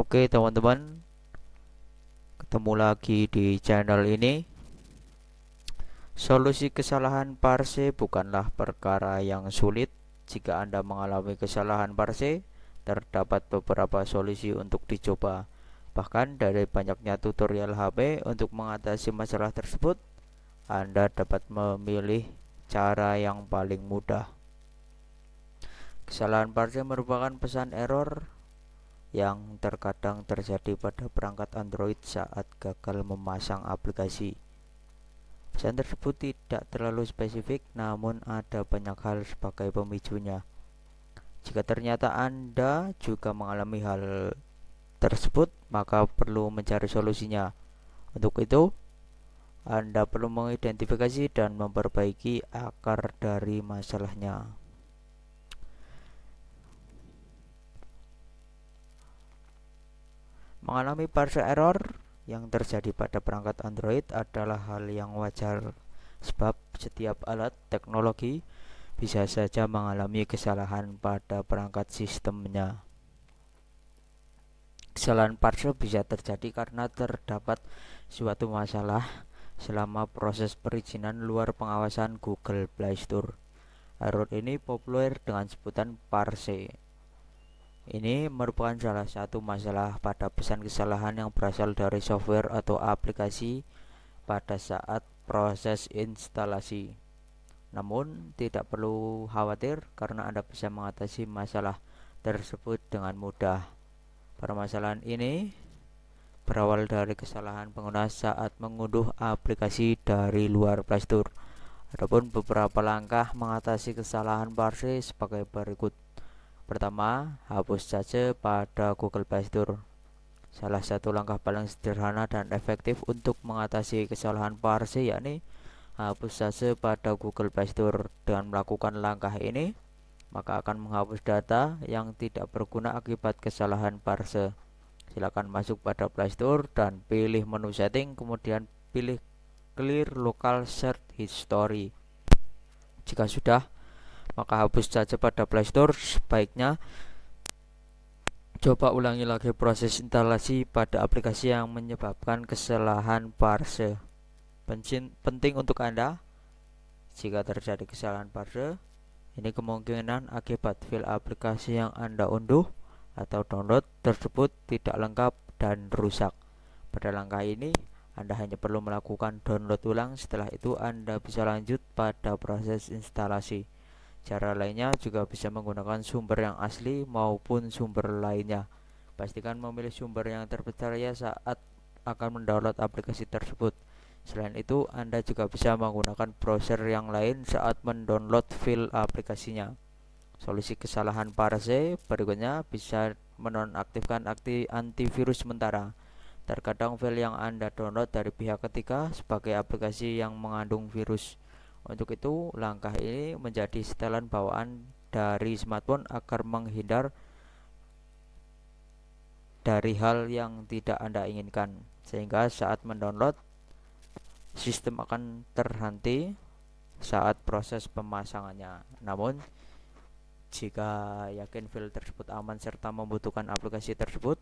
Oke teman-teman, ketemu lagi di channel ini. Solusi kesalahan parse bukanlah perkara yang sulit. Jika Anda mengalami kesalahan parse, terdapat beberapa solusi untuk dicoba. Bahkan dari banyaknya tutorial HP untuk mengatasi masalah tersebut, Anda dapat memilih cara yang paling mudah. Kesalahan parse merupakan pesan error yang terkadang terjadi pada perangkat Android saat gagal memasang aplikasi. Pesan tersebut tidak terlalu spesifik, namun ada banyak hal sebagai pemicunya. Jika ternyata Anda juga mengalami hal tersebut, maka perlu mencari solusinya. Untuk itu, Anda perlu mengidentifikasi dan memperbaiki akar dari masalahnya. Mengalami parse error yang terjadi pada perangkat Android adalah hal yang wajar, sebab setiap alat teknologi bisa saja mengalami kesalahan pada perangkat sistemnya. Kesalahan parse bisa terjadi karena terdapat suatu masalah selama proses perizinan luar pengawasan Google Play Store. Error ini populer dengan sebutan parse. Ini merupakan salah satu masalah pada pesan kesalahan yang berasal dari software atau aplikasi pada saat proses instalasi. Namun, tidak perlu khawatir karena Anda bisa mengatasi masalah tersebut dengan mudah. Permasalahan ini berawal dari kesalahan pengguna saat mengunduh aplikasi dari luar Play Store. Adapun beberapa langkah mengatasi kesalahan parse sebagai berikut. Pertama, hapus saja pada Google Play Store. Salah satu langkah paling sederhana dan efektif untuk mengatasi kesalahan parse yakni hapus saja pada Google Play Store. Dengan melakukan langkah ini, maka akan menghapus data yang tidak berguna akibat kesalahan parse. Silakan masuk pada Play Store dan pilih menu setting, kemudian pilih clear local search history. Jika sudah, maka hapus saja pada Play Store. Sebaiknya coba ulangi lagi proses instalasi pada aplikasi yang menyebabkan kesalahan parse. Penting untuk Anda, jika terjadi kesalahan parse, ini kemungkinan akibat file aplikasi yang Anda unduh atau download tersebut tidak lengkap dan rusak. Pada langkah ini, Anda hanya perlu melakukan download ulang. Setelah itu, Anda bisa lanjut pada proses instalasi. Cara lainnya juga bisa menggunakan sumber yang asli maupun sumber lainnya. Pastikan memilih sumber yang terpercaya saat akan mendownload aplikasi tersebut. Selain itu, Anda juga bisa menggunakan browser yang lain saat mendownload file aplikasinya. Solusi kesalahan parse berikutnya bisa menonaktifkan antivirus sementara. Terkadang file yang Anda download dari pihak ketiga sebagai aplikasi yang mengandung virus. Untuk itu, langkah ini menjadi setelan bawaan dari smartphone agar menghindar dari hal yang tidak Anda inginkan, sehingga saat mendownload, sistem akan terhenti saat proses pemasangannya. Namun, jika yakin file tersebut aman serta membutuhkan aplikasi tersebut,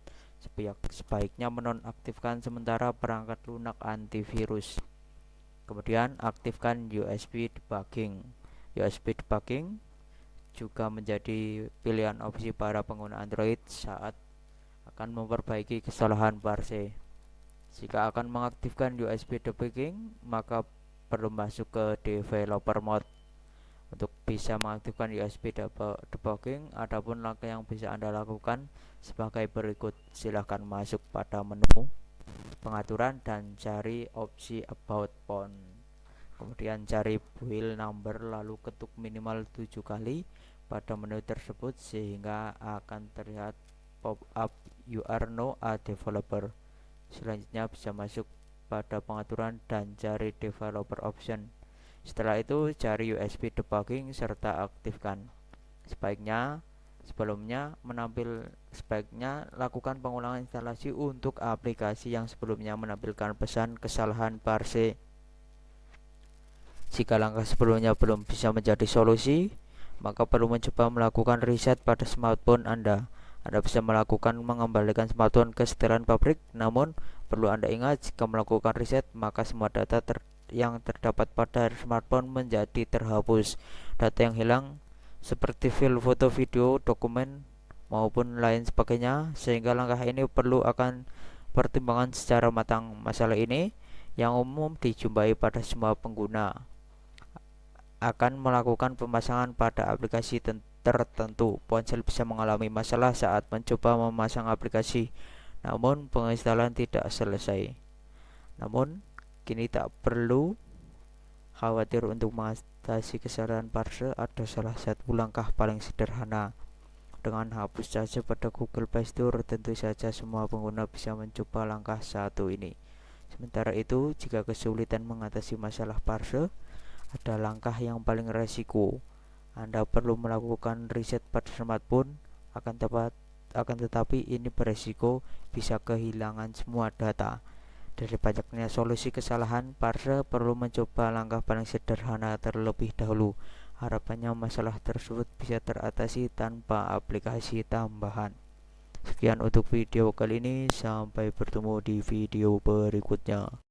sebaiknya menonaktifkan sementara perangkat lunak antivirus. Kemudian aktifkan USB debugging. USB debugging juga menjadi pilihan opsi para pengguna Android saat akan memperbaiki kesalahan parse. Jika akan mengaktifkan USB debugging, maka perlu masuk ke developer mode. Untuk bisa mengaktifkan USB debugging, adapun langkah yang bisa Anda lakukan sebagai berikut. Silahkan masuk pada menu pengaturan dan cari opsi about phone. Kemudian cari build number lalu ketuk minimal 7 kali pada menu tersebut sehingga akan terlihat pop up you are now a developer. Selanjutnya bisa masuk pada pengaturan dan cari developer option. Setelah itu cari USB debugging serta aktifkan. Sebaiknya lakukan pengulangan instalasi untuk aplikasi yang sebelumnya menampilkan pesan kesalahan parse. Jika langkah sebelumnya belum bisa menjadi solusi, maka perlu mencoba melakukan reset pada smartphone Anda. Anda bisa melakukan mengembalikan smartphone ke setelan pabrik, namun perlu Anda ingat jika melakukan reset maka semua data yang terdapat pada smartphone menjadi terhapus. Data yang hilang seperti file foto, video, dokumen, maupun lain sebagainya, sehingga langkah ini perlu akan pertimbangan secara matang. Masalah ini yang umum dijumpai pada semua pengguna akan melakukan pemasangan pada aplikasi tertentu. Ponsel bisa mengalami masalah saat mencoba memasang aplikasi, namun penginstalan tidak selesai. Namun, kini tak perlu khawatir untuk mengatasi kesalahan parse. Ada salah satu langkah paling sederhana. Dengan hapus saja pada Google Play Store, tentu saja semua pengguna bisa mencoba langkah satu ini. Sementara itu, jika kesulitan mengatasi masalah parse, ada langkah yang paling resiko. Anda perlu melakukan reset pada smartphone, akan tetapi ini beresiko bisa kehilangan semua data. Dari banyaknya solusi kesalahan, parse perlu mencoba langkah paling sederhana terlebih dahulu. Harapannya masalah tersebut bisa teratasi tanpa aplikasi tambahan. Sekian untuk video kali ini, sampai bertemu di video berikutnya.